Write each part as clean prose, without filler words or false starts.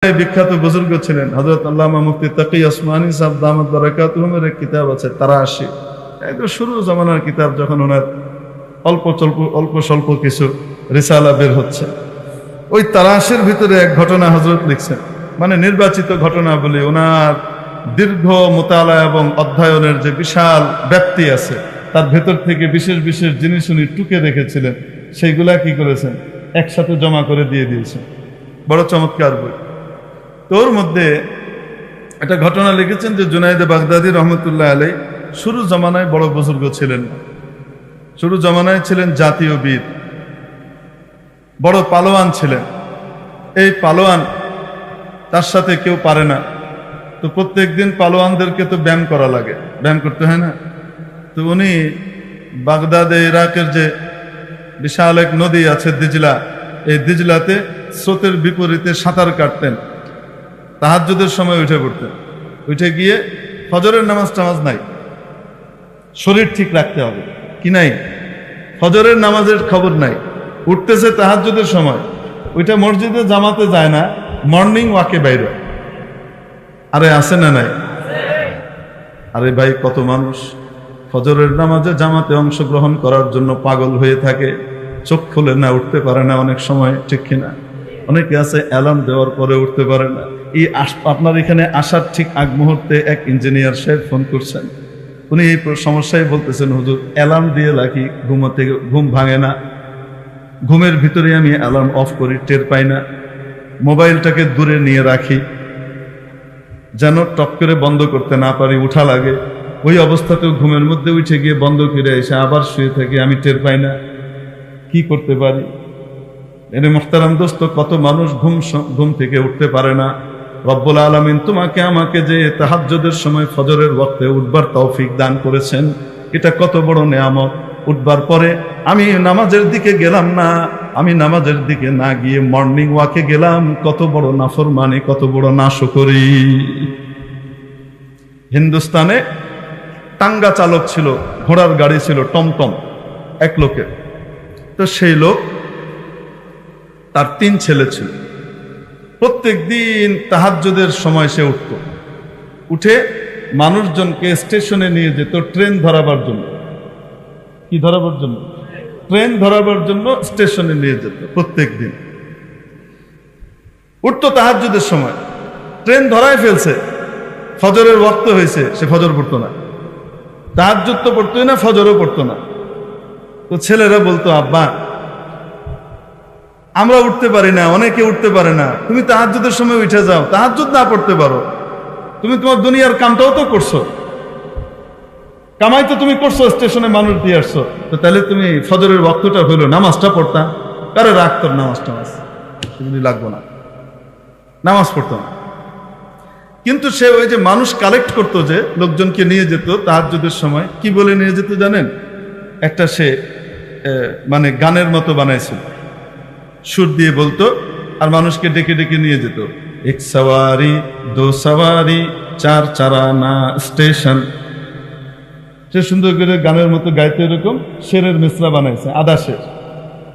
বিখ্যাত বুজুর্গ ছিলেন হযরত আল্লামা মুফতি তাকি ওসমানী সাহেব দামাত বারাকাতুহুমের এক কিতাব আছে তারাশি, একদম শুরু জামানার কিতাব, যখন ওনার অল্প স্বল্প কিছু রিসালা বের হচ্ছে, ওই তারাশির ভিতরে এক ঘটনা হযরত লিখছেন, মানে নির্বাচিত ঘটনা বলে ওনার দীর্ঘ মোতালা এবং অধ্যয়নের যে বিশাল ব্যাপ্তি আছে তার ভেতর থেকে বিশেষ বিশেষ জিনিস উনি টুকে রেখেছিলেন, সেইগুলা কি করেছেন একসাথে জমা করে দিয়ে দিয়েছেন। বড় চমৎকার বই। তোর মধ্যে একটা ঘটনা লিখেছেন যে জুনায়েদ বাগদাদি রহমতুল্লাহ আলাই শুরু জমানায় বড় বুজুর্গ ছিলেন না, শুরু জমানায় ছিলেন জাতীয় বীর, বড় পালোয়ান ছিলেন। এই পালোয়ান, তার সাথে কেউ পারে না, তো প্রত্যেক দিন পালোয়ানদেরকে তো ব্যায়াম করা লাগে, ব্যায়াম করতে হয় না। তো উনি বাগদাদে ইরাকের যে বিশাল এক নদী আছে দিজলা, এই দিজলাতে স্রোতের বিপরীতে সাঁতার কাটতেন, তাহাজ্জুদের সময় উঠে পড়তেন, উঠে গিয়ে ফজরের নামাজ নাই, শরীর ঠিক রাখতে হবে কি নাই, ফজরের নামাজের খবর নাই, উঠতেছে তাহাজ্জুদের সময়, ওইটা মসজিদে জামাতে যায় না, মর্নিং ওয়াকে বাইরে। আরে আছে না নাই? আরে ভাই, কত মানুষ ফজরের নামাজে জামাতে অংশগ্রহণ করার জন্য পাগল হয়ে থাকে, চোখ খুলে না, উঠতে পারে না অনেক সময়, ঠিক কিনা? অনেকে আছে অ্যালার্ম দেওয়ার পরে উঠতে পারে না। এই আপনার এখানে আসার ঠিক আগ মুহূর্তে এক ইঞ্জিনিয়ার সাহেব ফোন করছেন, উনি এই সমস্যায় বলতেছেন, হুজুর অ্যালার্ম দিয়ে রাখি, ঘুম ভাঙে না, ঘুমের ভিতরে আমি অ্যালার্ম অফ করি, টের পাই না, মোবাইলটাকে দূরে নিয়ে রাখি যেন টপ করে বন্ধ করতে না পারি, উঠা লাগে, ওই অবস্থাতেও ঘুমের মধ্যে উঠে গিয়ে বন্ধ করে এসে আবার শুয়ে থাকি, আমি টের পাই না, কি করতে পারি? এনে মুহতারাম দোস্ত, কত মানুষ ঘুম থেকে উঠতে পারে না। রব্বুল আলামিন তোমাকে আমাকে যে তাহাজ্জুদের সময় ফজরের ওয়াক্তে উঠবার তৌফিক দান করেছেন, এটা কত বড় নেয়ামত। উঠবার পরে আমি নামাজের দিকে গেলাম না, আমি নামাজের দিকে না গিয়ে মর্নিং ওয়াকে গেলাম, কত বড় নাফরমানি, কত বড় নাশকরি। হিন্দুস্তানে টাঙ্গা চালক ছিল, ঘোড়ার গাড়ি ছিল, টমটম এক লোকের। তো সেই লোক, তার 3 ছেলে ছিল, প্রত্যেক দিন তাহাজ্জুদের সময় সে উঠত, উঠে মানুষজনকে স্টেশনে নিয়ে যেত ট্রেন ধরাবার জন্য। কি ধরাবার জন্য? ট্রেন ধরাবার জন্য স্টেশনে নিয়ে যেত প্রত্যেক দিন। উঠতো তাহাজ্জুদের সময়, ট্রেন ধরায় ফেলছে, ফজরের ওয়াক্ত হয়েছে, সে ফজর পড়তো না, তাহাজ্জুদ তো পড়তোই না, ফজরও পড়তো না। তো ছেলেরা বলতো, আব্বা আমরা উঠতে পারি না, অনেকে উঠতে পারে না, তুমি তাহাজ্জুদের সময় উঠে যাও, তাহাজ্জুদ না পড়তে পারো, তুমি তোমার দুনিয়ার কামটাও তো করছো, কামাই তো তুমি করছো, স্টেশনে মানুষ দিয়ে আসছো, তো তাহলে তুমি ফজরের ওয়াক্তটা হইলো, নামাজটা পড়তা। কারে রাখতো নামাজ সেগুলি লাগবো না, নামাজ পড়তো না। কিন্তু সে ওই যে মানুষ কালেক্ট করতো, যে লোকজনকে নিয়ে যেত তাহাজ্জুদের সময়, কি বলে নিয়ে যেত জানেন? একটা সে মানে গানের মতো বানাইছিল, সুর দিয়ে বলতো, আর মানুষকে ডেকে ডেকে নিয়ে যেত, 1 সওয়ারি 2 সওয়ারি 4 চারানা স্টেশন। সে সুন্দর করে গানের মতো গাইতে, এরকম শেরের মিসরা বানাইছে, আধা শের,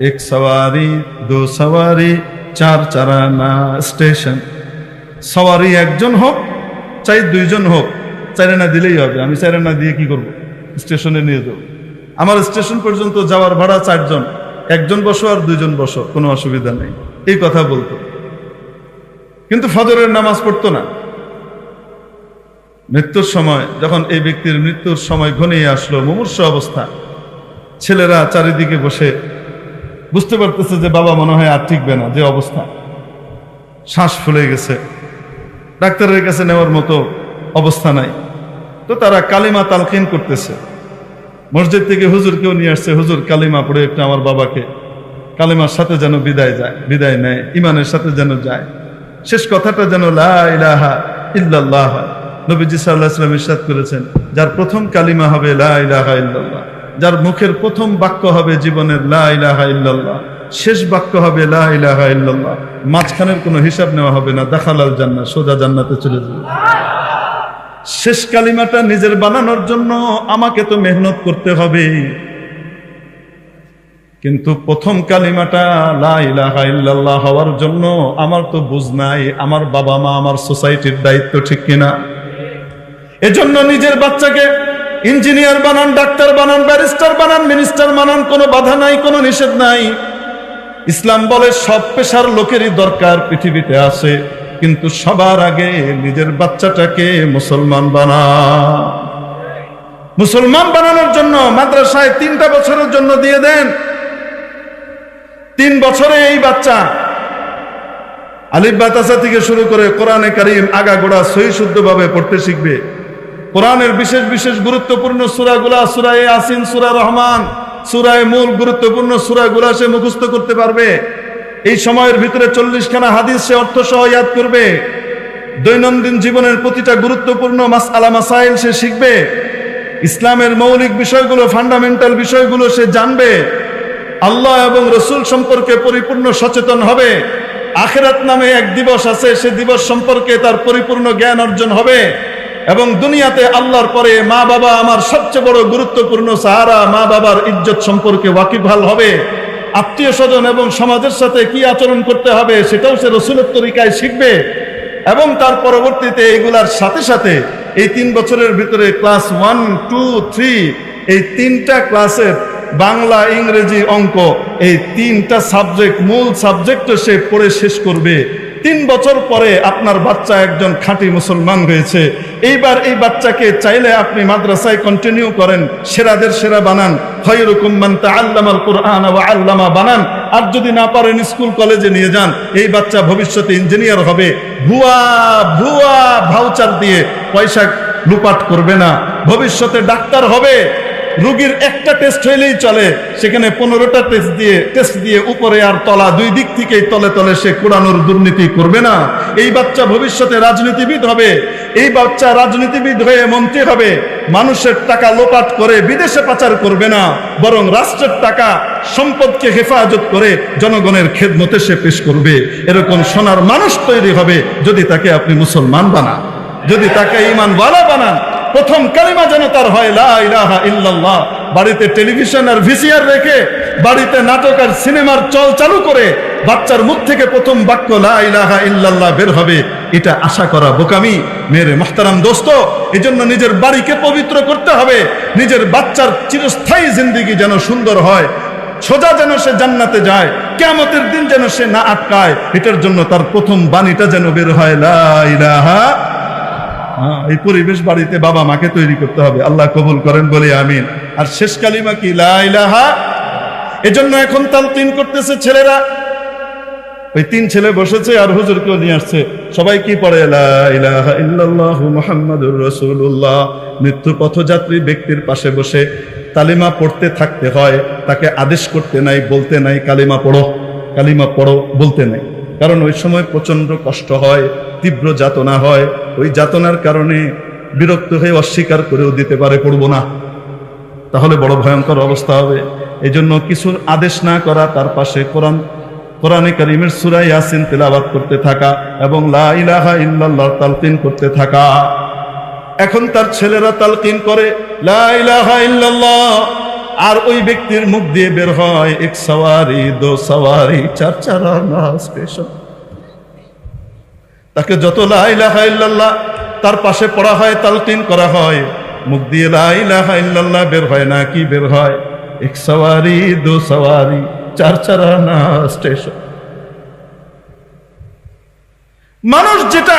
1 সওয়ারি 2 সওয়ারি 4 চারানা স্টেশন। সওয়ারি একজন হোক, চাই 2 জন হোক, 4 আনা দিলেই হবে, আমি 4 আনা দিয়ে কি করব? স্টেশনে নিয়ে যাবো, আমার স্টেশন পর্যন্ত যাওয়ার ভাড়া 4 জন, 1 জন বসো আর 2 জন বসো, কোনো অসুবিধা নেই, এই কথা বলতো। কিন্তু ফজরের নামাজ পড়তো না। মৃত্যুর সময়, যখন এই ব্যক্তির মৃত্যুর সময় ঘনিয়ে আসলো, মুমূর্ষু অবস্থা, ছেলেরা চারিদিকে বসে বুঝতে পারতেছে যে বাবা মনে হয় আর টিকবে না, যে অবস্থা, শ্বাস ফুলে গেছে, ডাক্তারের কাছে নেওয়ার মতো অবস্থা নাই। তো তারা কালিমা তালকিন করতেছে, মসজিদ থেকে হুজুরকেও নিয়ে আসছে, হুজুর কালিমা পড়ে একটু আমার বাবাকে, কালিমার সাথে যেন বিদায় নেয়, ইমানের সাথে যেন যায়, শেষ কথাটা যেন লা ইলাহা ইল্লাল্লাহ। নবীজি সাল্লাল্লাহু আলাইহি ওয়াসাল্লাম ইরশাদ করেছেন, যার প্রথম কালিমা হবে লা ইলাহা ইল্লাল্লাহ, যার মুখের প্রথম বাক্য হবে জীবনের লা ইলাহা ইল্লাল্লাহ, শেষ বাক্য হবে লা ইলাহা ইল্লাল্লাহ, মাঝখানের কোনো হিসাব নেওয়া হবে না, দাখালাল জান্নাহ, সোজা জান্নাতে চলে যাবে। শেষ কালিমাটা নিজের বানানোর জন্য আমাকে তো মেহনত করতে হবে, কিন্তু প্রথম কালিমাটা লা ইলাহা ইল্লাল্লাহ হওয়ার জন্য আমার তো বুঝ নাই, আমার বাবা মা, আমার সোসাইটির দায়িত্ব, ঠিক কিনা? এজন্য নিজের বাচ্চাকে ইঞ্জিনিয়ার বানান, ডাক্তার বানান, ব্যারিস্টার বানান, মিনিস্টার বানান, কোনো বাধা নাই, কোনো নিষেধ নাই। ইসলাম বলে সব পেশার লোকেরই দরকার পৃথিবীতে আছে, কিন্তু সবার আগে নিজের বাচ্চাটাকে মুসলমান বানান। মুসলমান বানানোর জন্য মাদ্রাসায় 3টা বছরের জন্য দিয়ে দেন। 3 বছরে এই বাচ্চা আলিফ বা তাসা থেকে শুরু করে কোরআনে কারীম আগাগোড়া সহি শুদ্ধভাবে পড়তে শিখবে। কোরআনের বিশেষ বিশেষ গুরুত্বপূর্ণ সূরাগুলা, সূরা ইয়াসিন, সূরা রহমান, সূরা মূল গুরুত্বপূর্ণ সূরাগুলা সে মুখস্থ করতে পারবে। এই সময়ের ভিতরে 40খানা হাদিস সে অর্থ সহ ইয়াদ করবে। দৈনন্দিন জীবনের প্রতিটা গুরুত্বপূর্ণ মাসআলা মাসাইল সে শিখবে। ইসলামের মৌলিক বিষয়গুলো, ফান্ডামেন্টাল বিষয়গুলো সে জানবে। আল্লাহ এবং রসুল সম্পর্কে পরিপূর্ণ সচেতন হবে। আখিরাত নামে এক দিবস আছে, সে দিবস সম্পর্কে তার পরিপূর্ণ জ্ঞান অর্জন হবে। এবং দুনিয়াতে আল্লাহর পরে মা বাবা আমার সবচেয়ে বড় গুরুত্বপূর্ণ সাহারা, মা বাবার ইজ্জত সম্পর্কে ওয়াকিবহাল হবে। আত্মীয় স্বজন এবং সমাজের সাথে কি আচরণ করতে হবে সেটাও সে রসুলের তরিকায় শিখবে। এবং তার পরবর্তীতে এগুলার সাথে সাথে এই 3 বছরের ভিতরে ক্লাস 1, 2, 3 এই 3টা ক্লাসের বাংলা, ইংরেজি, অঙ্ক, এই 3টা সাবজেক্ট, মূল সাবজেক্টও সে পড়ে শেষ করবে। 3 বছর পরে আপনার বাচ্চা একজন খাঁটি মুসলমান হয়েছে। এইবার এই বাচ্চাকে চাইলে আপনি মাদ্রাসায় কন্টিনিউ করেন, সেরাদের সেরা বানান, খায়রুকুম মান তাআল্লামাল কুরআন ওয়া আল্লামা বানান। আর যদি না পারেন স্কুল কলেজে নিয়ে যান। এই বাচ্চা ভবিষ্যতে ইঞ্জিনিয়ার হবে। ভুয়া ভাউচার দিয়ে পয়সা লুপাট করবে না। ভবিষ্যতে ডাক্তার হবে। রোগীর একটা টেস্ট হইলেই চলে, সেখানে 15টা টেস্ট দিয়ে উপরে আর তলা 2 দিক থেকেই তলে তলে সে কুড়ানোর দুর্নীতি করবে না। এই বাচ্চা ভবিষ্যতে রাজনীতিবিদ হবে। এই বাচ্চা রাজনীতিবিদ হয়ে মন্ত্রী হবে। মানুষের টাকা লোপাট করে বিদেশে পাচার করবে না, বরং রাষ্ট্রের টাকা সম্পদকে হেফাজত করে জনগণের খেদমতে সে পেশ করবে। এরকম সোনার মানুষ তৈরি হবে যদি তাকে আপনি মুসলমান বানান, যদি তাকে ঈমানওয়ালা বানান। প্রথম কালিমা যেন তার হয় লা ইলাহা ইল্লাল্লাহ। বাড়িতে টেলিভিশন আর ভিসিআর রেখে, বাড়িতে নাটক আর সিনেমার চল চালু করে বাচ্চার মুখ থেকে প্রথম বাক্য লা ইলাহা ইল্লাল্লাহ বের হবে, এটা আশা করা বোকামি। মেরে মুহতারাম দোস্ত, এজন্য নিজের বাড়িকে পবিত্র করতে হবে। নিজের বাচ্চার চিরস্থায়ী জিন্দেগি যেন সুন্দর হয়, সোজা যেন সে জান্নাতে যায়, কিয়ামতের দিন যেন সে না আটকায়। এটার জন্য তার প্রথম বাণীটা যেন বের হয় লা ইলাহা। এই পরিবেশ বাড়িতে বাবা মাকে তৈরি করতে হবে। আল্লাহ কবুল করেন বলে আমিন। আর শেষ কালিমা কি? লা ইলাহা। এজন্য এখন তালকিন করতেছে ছেলেরা। ওই 3 ছেলে বসেছে আর হুজুরকেও নিয়ে আসছে। সবাই কি পড়ে? লা ইলাহা ইল্লাল্লাহু মুহাম্মাদুর রাসূলুল্লাহ। মৃত্যু পথযাত্রী ব্যক্তির পাশে বসে কালিমা পড়তে থাকতে হয়, তাকে আদেশ করতে নাই, বলতে নাই কালিমা পড়ো, কালিমা পড়ো, বলতে নাই। কারণ ওই সময় প্রচন্ড কষ্ট হয়, তীব্র যাতনা হয়। ওই যাতনার কারণে বিরক্ত হয়ে অস্বীকার করেও দিতে পারে পড়বো না, তাহলে বড় ভয়ঙ্কর অবস্থা হবে। এই জন্য কিছুর আদেশ না করা, তার পাশে কোরআনে কারীমের সূরা ইয়াসিন তেলাওয়াত করতে থাকা এবং লা ইলাহা ইল্লাল্লাহ তালকিন করতে থাকা। এখন তার ছেলেরা তালকিন করে লা ইলাহা ইল্লাল্লাহ, আর ওই ব্যক্তির মুখ দিয়ে বের হয় 1 সওয়ারি 2 সওয়ারি 4 চারানা স্পেশাল। তাকে যত লা ইলাহা ইল্লাল্লাহ তার পাশে পড়া হয়, তালকিন করা হয়, মুখ দিয়ে লা ইলাহা ইল্লাল্লাহ বের হয় না, কি বের হয়? 1 সওয়ারি 2 সওয়ারি 4 চারানা স্টেশন। মানুষ যেটা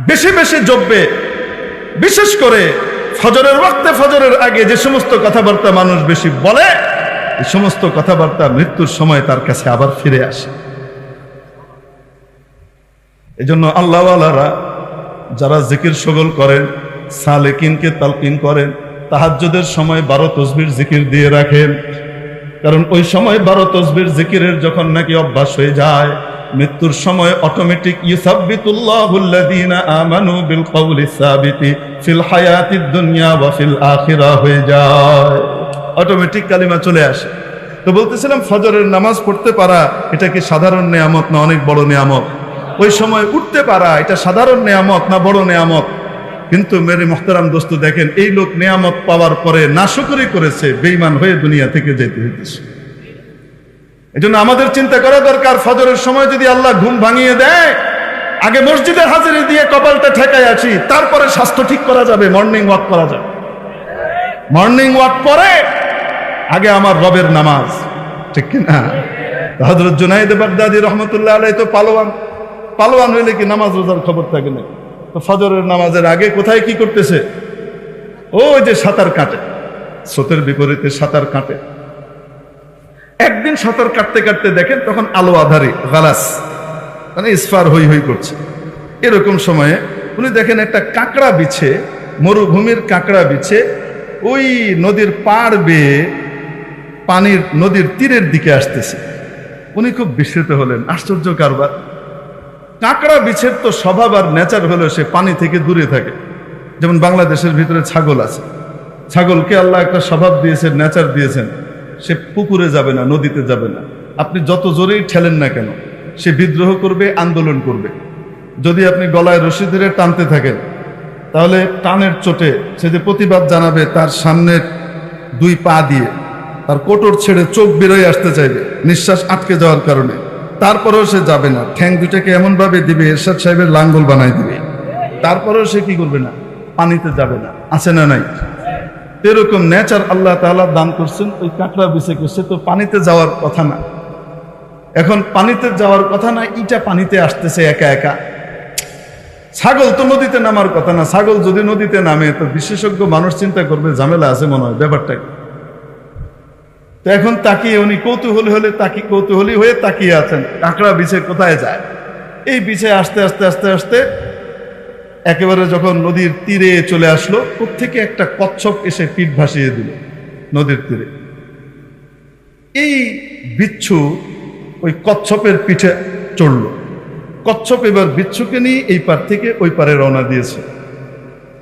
বেশি বেশি জপবে, বিশেষ করে ফজরের ওয়াক্তে, ফজরের আগে যে সমস্ত কথাবার্তা মানুষ বেশি বলে, এই সমস্ত কথাবার্তা মৃত্যুর সময় তার কাছে আবার ফিরে আসে। এজন্য আল্লাহওয়ালারা যারা জিকির শগল করেন, সালেকিনকে তালকিন করেন, তাহাজ্জুদের সময় 12 তসবির জিকির দিয়ে রাখেন। কারণ ওই সময় 12 তসবির জিকিরের যখন নাকি অভ্যাস হয়ে যায়, মৃত্যুর সময় অটোমেটিক ইউসাব্বিতুল্লাহুল্লাযীনা আমানু বিল কওলি সাবিতি ফিল হায়াতিদ দুনিয়া ওয়া ফিল আখিরাহ হয়ে যায়, অটোমেটিক কালিমা চলে আসে। তো বলতেছিলাম ফজরের নামাজ পড়তে পারা এটা কি সাধারণ নেয়ামত না অনেক বড় নেয়ামত? ওই সময় উঠতে পারা এটা সাধারণ নেয়ামত না বড় নেয়ামত? কিন্তু মেরে মুহতারাম দোস্ত দেখেন, এই লোক নিয়ামত পাওয়ার পরে নাশকরি করেছে, বেঈমান হয়ে দুনিয়া থেকে যেতে হইতেছে। এই জন্য আমাদের চিন্তা করা দরকার, ফজরের সময় যদি আল্লাহ ঘুম ভাঙিয়ে দেয়, আগে মসজিদে হাজিরি দিয়ে কপালটা ঠেকায় আছি, তারপরে স্বাস্থ্য ঠিক করা যাবে, মর্নিং ওয়াক করা যাবে। মর্নিং ওয়াক পরে আগে আমার রবের নামাজ, ঠিক কিনা? হযরত জুনায়েদ বাগদাদী রহমতুল্লাহ আলাইহি তো পালোয়ান হইলে কি নামাজ রোজার খবর থাকে না? তো ফজরের নামাজের আগে কোথায় কি করতেছে? ওই যে সাঁতার কাটে, স্রোতের বিপরীতে সাঁতার কাটে। একদিন সাঁতার কাটতে কাটতে দেখেন তখন আলো আধারি গালাস, মানে ইসফার হই হই করছে। এরকম সময়ে উনি দেখেন একটা কাঁকড়া বিছে, মরুভূমির কাঁকড়া বিছে ওই নদীর পাড় বেয়ে নদীর তীরের দিকে আসতেছে। উনি খুব বিস্মিত হলেন, আশ্চর্য কারবার। কাঁকড়া বিছের তো স্বভাব আর নেচার হলো সে পানি থেকে দূরে থাকে। যেমন বাংলাদেশের ভিতরে ছাগল আছে, ছাগলকে আল্লাহ একটা স্বভাব দিয়েছেন, নেচার দিয়েছেন, সে পুকুরে যাবে না, নদীতে যাবে না। আপনি যত জোরেই ঠেলেন না কেন, সে বিদ্রোহ করবে, আন্দোলন করবে। যদি আপনি গলায় রশি ধরে টানতে থাকেন, তাহলে টানের চোটে সে যে প্রতিবাদ জানাবে, তার সামনের দুই পা দিয়ে তার কোটর ছেড়ে চোখ বেরোয় আসতে চাইবে নিঃশ্বাস আটকে যাওয়ার কারণে, তারপরেও সে যাবে না। ঠ্যাং দুটাকে এমন ভাবে দিবে, এরশাদ সাহেবের লাঙ্গল বানাই দিবে, তারপরেও সে কি করবে না, পানিতে যাবে না। আছে না নাই? এরকম নেচার আল্লাহ তাআলা দান করছেন ওই কাঁকড়া বিছেকে। সে তো পানিতে যাওয়ার কথা না, এখন পানিতে যাওয়ার কথা না, ইটা পানিতে আসতেছে একা একা। ছাগল তো নদীতে নামার কথা না, ছাগল যদি নদীতে নামে তো বিশেষজ্ঞ মানুষ চিন্তা করবে ঝামেলা আছে মনে হয়, ব্যাপারটা কি। তো এখন তাকিয়ে উনি কৌতূহলী হয়ে তাকিয়ে আছেন, কাঁকড়া বিছে কোথায় যায়। এই বিছে আস্তে আস্তে আস্তে আস্তে একেবারে যখন নদীর তীরে চলে আসলো, কোত্থেকে একটা কচ্ছপ এসে পিঠ ভাসিয়ে দিল নদীর তীরে। এই বিচ্ছু ওই কচ্ছপের পিঠে চড়ল। কচ্ছপ এবার বিচ্ছুকে নিয়ে এই পার থেকে ওই পারে রওনা দিয়েছে।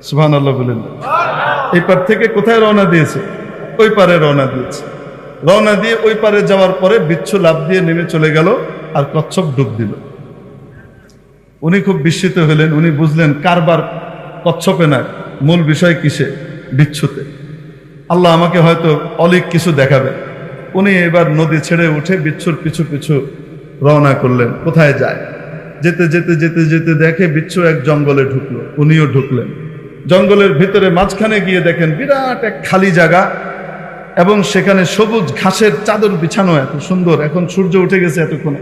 সুবহানাল্লাহ বলেন। এই পার থেকে কোথায় রওনা দিয়েছে? ওই পারে রওনা দিয়েছে। রওনা দিয়ে ওই পারে যাওয়ার পরে বিচ্ছু লাফ দিয়ে নেমে চলে গেল, আর কচ্ছপ ডুব দিল। উনি খুব বিস্মিত হলেন, উনি বুঝলেন কারবার কচ্ছপে না, মূল বিষয় কিসে? বিচ্ছুতে। আল্লাহ আমাকে হয়তো অলিক কিছু দেখাবে। উনি এবার নদী ছেড়ে উঠে বিচ্ছুর পিছু পিছু রওনা করলেন। কোথায় যায়? যেতে যেতে যেতে যেতে দেখে বিচ্ছু এক জঙ্গলে ঢুকলো, উনিও ঢুকলেন। জঙ্গলের ভিতরে মাঝখানে গিয়ে দেখেন বিরাট এক খালি জায়গা, এবং সেখানে সবুজ ঘাসের চাদর বিছানো, এত সুন্দর। এখন সূর্য উঠে গেছে এতক্ষণে।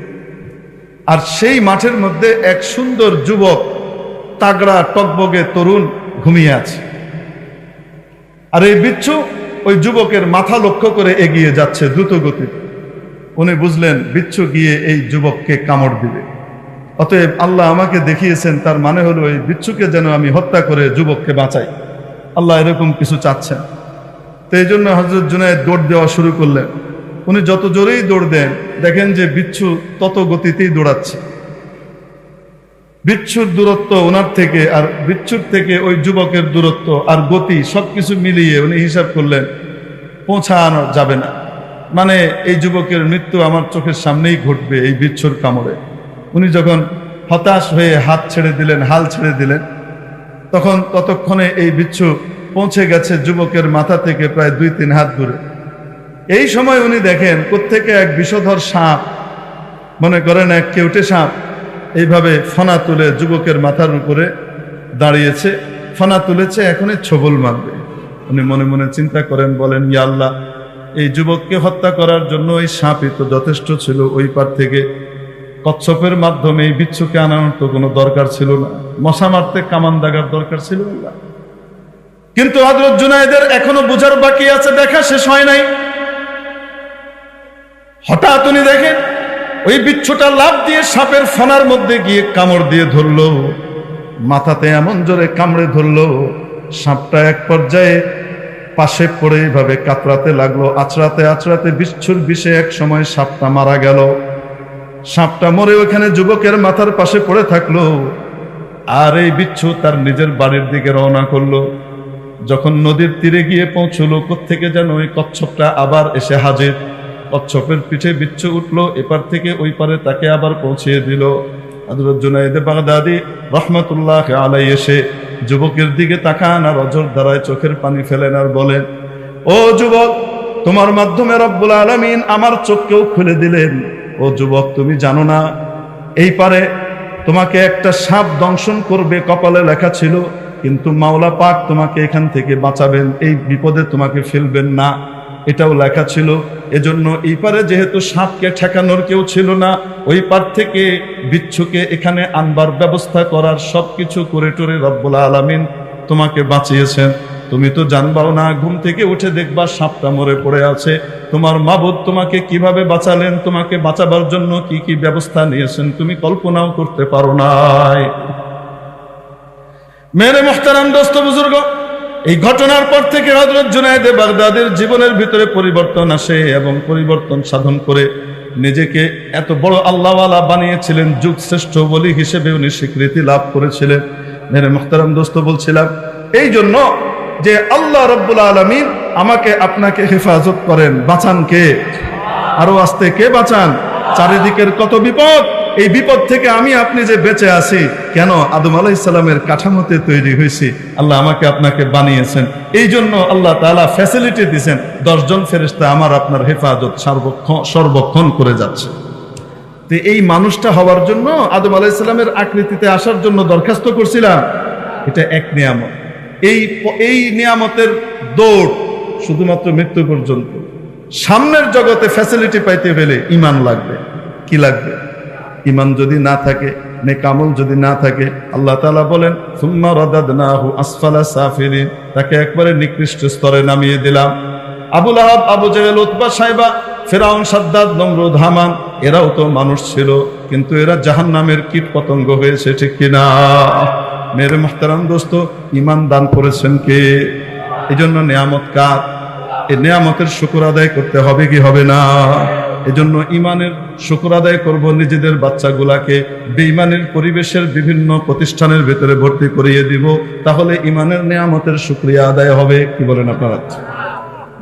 আর সেই মাঠের মধ্যে এক সুন্দর যুবক, তাগড়া টকবগে তরুণ ঘুমিয়ে আছে। আর এই বিচ্ছু ওই যুবকের মাথা লক্ষ্য করে এগিয়ে যাচ্ছে দ্রুত গতিতে। উনি বুঝলেন বিচ্ছু গিয়ে এই যুবককে কামড় দিবে। অতএব আল্লাহ আমাকে দেখিয়েছেন, তার মানে হলো এই বিচ্ছুকে যেন আমি হত্যা করে যুবককে বাঁচাই। আল্লাহ এরকম কিছু চাচ্ছেন। তো এই জন্য হযরত জুনায়েদ দৌড় দেওয়া শুরু করলেন। উনি যত জোরেই দৌড় দেন, দেখেন যে বিচ্ছু তত গতিতেই দৌড়াচ্ছে। বিচ্ছুর দূরত্ব ওনার থেকে, আর বিচ্ছুর থেকে ওই যুবকের দূরত্ব আর গতি সবকিছু মিলিয়ে উনি হিসাব করলেন পৌঁছানো যাবে না। মানে এই যুবকের মৃত্যু আমার চোখের সামনেই ঘটবে এই বিচ্ছুর কামড়ে। উনি যখন হতাশ হয়ে হাত ছেড়ে দিলেন, হাল ছেড়ে দিলেন, তখন ততক্ষণে এই বিচ্ছু পৌঁছে গেছে যুবকের মাথা থেকে প্রায় 2-3 হাত দূরে। এই সময় উনি দেখেন কোত্থেকে এক বিষধর সাপ, মনে করেন এক কেউটে সাপ, এইভাবে ফনা তুলে যুবকের মাথার উপরে দাঁড়িয়েছে। ফনা তুলেছে, এখনই ছোবল মারবে। উনি মনে মনে চিন্তা করেন, বলেন, ইয়া আল্লাহ, এই যুবককে হত্যা করার জন্য ওই সাপই তো যথেষ্ট ছিল। ওই পার থেকে কচ্ছপের মাধ্যমে এই বিচ্ছুকে আনানোর তো কোনো দরকার ছিল না, মশা মারতে কামান দাগার দরকার ছিল না। কিন্তু হযরত জুনায়েদের এখনো বুঝার বাকি আছে, দেখা শেষ হয় নাই। হঠাৎ উনি দেখেন ওই বিচ্ছুটা লাফ দিয়ে সাপের ফনার মধ্যে গিয়ে কামড় দিয়ে ধরলো। মাথাতে এমন জোরে কামড়ে ধরলো, সাপটা এক পর্যায়ে পাশে পড়ে এইভাবে কাতরাতে লাগলো। আছড়াতে আছড়াতে বিচ্ছুর বিষে এক সময় সাপটা মারা গেল। সাপটা মরে ওখানে যুবকের মাথার পাশে পড়ে থাকলো। আর এই বিচ্ছু তার নিজের বাড়ির দিকে রওনা করলো। যখন নদীর তীরে গিয়ে পৌঁছলো, কোত্থেকে যেন ওই কচ্ছপটা আবার এসে হাজির। কচ্ছপের পিঠে বিচ্ছু উঠলো, এপার থেকে ওই পারে তাকে আবার পৌঁছিয়ে দিল। হযরত জুনায়েদ বাগদাদী রহমতুল্লাহ আলাইহি এসে যুবকের দিকে তাকান আর অজর দ্বারায় চোখের পানি ফেলেন আর বলেন, ও যুবক, তোমার মাধ্যমে রব্বুল আলামিন আমার চোখকেও খুলে দিলেন। ও যুবক, তুমি জানো না এই পারে তোমাকে একটা সাপ দংশন করবে, কপালে লেখা ছিল, কিন্তু মাওলা পাক তোমাকে এখান থেকে বাঁচাবেন, এই বিপদে তোমাকে ফেলবেন না, এটাও লেখা ছিল। এজন্য এই পারে যেহেতু সাপকে ঠেকানোর কেউ ছিল না, ওই পার থেকে বিচ্ছুকে এখানে আনবার ব্যবস্থা করার সবকিছু করে টরে রব্বুল আলামিন তোমাকে বাঁচিয়েছেন। তুমি তো জানবাও না, ঘুম থেকে উঠে দেখবা সাপটা মরে পড়ে আছে। তোমার মাবুদ তোমাকে কিভাবে বাঁচালেন, তোমাকে বাঁচাবার জন্য কি কি ব্যবস্থা নিয়েছেন, তুমি কল্পনাও করতে পারো নাই। মেরে মুহতারাম দোস্ত বুজুর্গ, এই ঘটনার পর থেকে হযরত জুনায়েদে বাগদাদের জীবনের ভিতরে পরিবর্তন আসে এবং পরিবর্তন সাধন করে নিজেকে এত বড় আল্লাহওয়ালা বানিয়েছিলেন, যুগ শ্রেষ্ঠ ওলি হিসেবে উনি স্বীকৃতি লাভ করেছিলেন। মেরে মুহতারাম দোস্ত, বলছিলাম এই জন্য যে আল্লাহ রব্বুল আলামিন আমাকে আপনাকে হেফাজত করেন, বাঁচান কে? আরো আস্তে, কে বাঁচান? চারিদিকের কত বিপদ, এই বিপদ থেকে আমি আপনি যে বেঁচে আছি কেন? আদম আলাইহিস সালামের কাঠামোতে তৈরি হয়েছি, আল্লাহ আমাকে আপনাকে বানিয়েছেন, এই জন্য আল্লাহ তাআলা ফ্যাসিলিটি দিয়েছেন, 10 জন ফেরেশতা আমার আপনার হেফাজত সর্বক্ষণ করে যাচ্ছে। তো এই মানুষটা হওয়ার জন্য, আদম আলাইহিস সালামের আকৃতিতে আসার জন্য দরখাস্ত করছিলাম, এটা এক নিয়ামত। এই নিয়ামতের দৌড় শুধুমাত্র মৃত্যু পর্যন্ত। সামনের জগতে ফ্যাসিলিটি পাইতে গেলে ঈমান লাগবে। কি লাগবে? ঈমান যদি না থাকে, নেক আমল যদি না থাকে, আল্লাহ তাআলা বলেন সুম্মা রাদাদনাহু আসফালা সাফিলিন, তাকে একবারে নিকৃষ্ট স্তরে নামিয়ে দিলাম। আবু লাহাব, আবু জেহেল, উতবা, সাইবা, ফিরআউন, সাদ্দাদ, নমরুদ, হামান, এরাও তো মানুষ ছিল, কিন্তু এরা জাহান্নামের কীট পতঙ্গ হয়েছে, ঠিক কিনা? মেরে মুহতারাম দোস্ত, ঈমান দান করেছেন কে? এই জন্য নিয়ামত কার? এই নিয়ামতের শুকর আদায় করতে হবে কি হবে না? এজন্য ঈমানের শুকর আদায় করব, নিজেদের বাচ্চাগুলাকে বেঈমানের পরিবেশের বিভিন্ন প্রতিষ্ঠানের ভেতরে ভর্তি করিয়ে দিব, তাহলে ঈমানের নিয়ামতের শুকরিয়া আদায় হবে। কি বলেন আপনারা?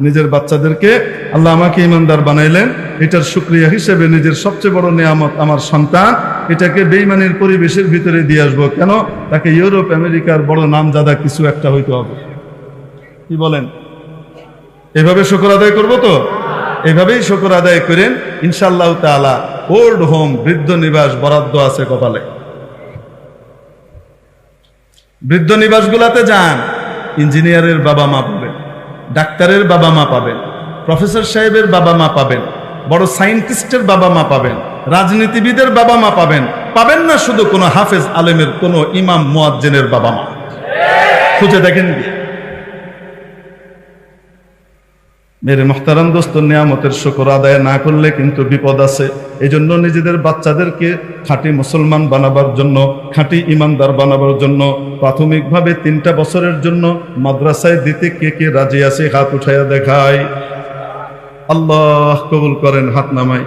নিজের বাচ্চাদেরকে আল্লাহ আমাকে ঈমানদার বানাইলেন, এটার শুকরিয়া হিসেবে নিজের সবচেয়ে বড় নিয়ামত আমার সন্তান, এটাকে বেঈমানের পরিবেশের ভিতরে দিয়ে আসবো। কেন? তাকে ইউরোপ আমেরিকার বড় নামজাদা কিছু একটা হইতে হবে। কি বলেন? এভাবে শুকর আদায় করব তো? এভাবেই শুকর আদায় করেন ইনশাআল্লাহ তাআলা। ওল্ড হোম, বৃদ্ধ নিবাস বরাদ্দ আছে কপালে। বৃদ্ধ নিবাসগুলাতে যান, ইঞ্জিনিয়ারের বাবা মা পাবেন, ডাক্তারের বাবা মা পাবেন, প্রফেসর সাহেবের বাবা মা পাবেন, বড় সায়েন্টিস্টের বাবা মা পাবেন, রাজনীতিবিদের বাবা মা পাবেন। পাবেন না শুধু কোনো হাফেজ আলেমের, কোনো ইমাম মুয়াজ্জিনের বাবা মা। খুঁজে দেখেন গিয়ে। মেরে মুহতারাম দোস্ত, নিয়ামতের শুকর আদায় না করলে কিন্তু বিপদ আছে। এই জন্য নিজেদের বাচ্চাদেরকে খাঁটি মুসলমান বানাবার জন্য, খাঁটি ইমানদার বানাবার জন্য প্রাথমিকভাবে 3টা বছরের জন্য মাদ্রাসায় দিতে কে কে রাজি আছে? হাত উঠাইয়া দেখায়। আল্লাহ কবুল করেন, হাত নামাই।